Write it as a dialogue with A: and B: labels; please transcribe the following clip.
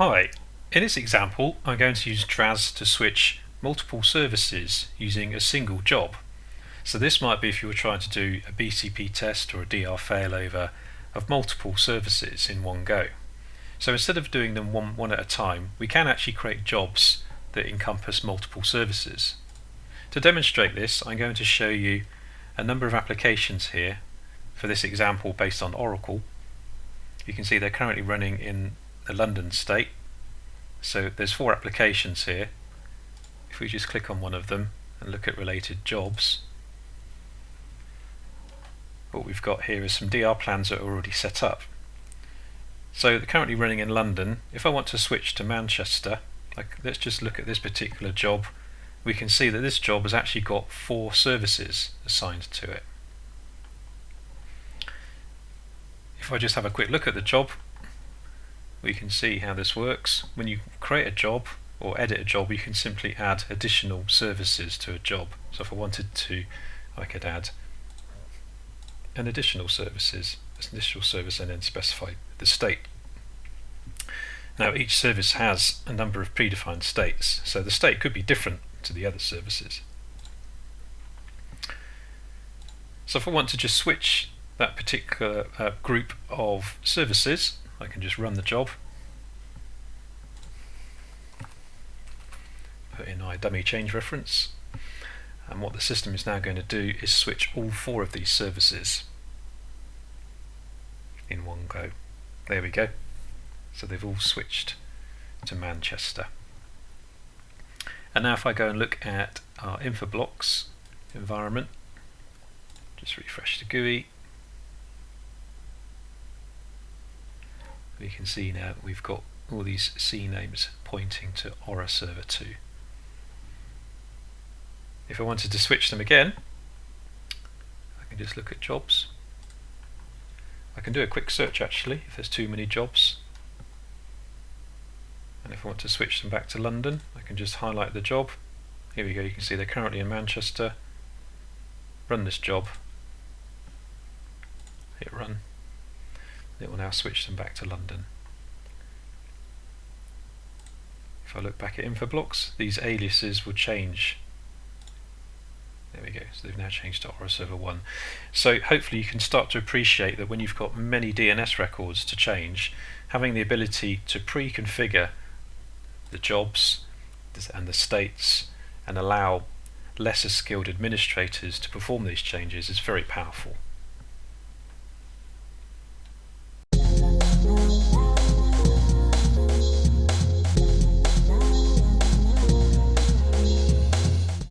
A: Hi, in this example I'm going to use DRAS to switch multiple services using a single job. So this might be if you were trying to do a BCP test or a DR failover of multiple services in one go. So instead of doing them one at a time, we can actually create jobs that encompass multiple services. To demonstrate this, I'm going to show you a number of applications here for this example based on Oracle. You can see they're currently running in the London state. So there's 4 applications here. If we just click on one of them and look at related jobs, what we've got here is some DR plans that are already set up. So they're currently running in London. If I want to switch to Manchester, let's just look at this particular job. We can see that this job has actually got 4 services assigned to it. If I just have a quick look at the job, we can see how this works. When you create a job or edit a job, you can simply add additional services to a job. So if I wanted to, I could add an additional service and then specify the state. Now each service has a number of predefined states, so the state could be different to the other services. So if I want to just switch that particular group of services, I can just run the job, put in my dummy change reference, and what the system is now going to do is switch all 4 of these services in one go. There we go. So they've all switched to Manchester. And now if I go and look at our Infoblox environment, just refresh the GUI, we can see now we've got all these C names pointing to Aura Server 2. If I wanted to switch them again, I can just look at jobs. I can do a quick search actually if there's too many jobs. And if I want to switch them back to London, I can just highlight the job. Here we go, you can see they're currently in Manchester. Run this job. Hit run. It will now switch them back to London. If I look back at Infoblox, these aliases will change. There we go, so they've now changed to Aura Server 1. So hopefully you can start to appreciate that when you've got many DNS records to change, having the ability to pre-configure the jobs and the states and allow lesser skilled administrators to perform these changes is very powerful.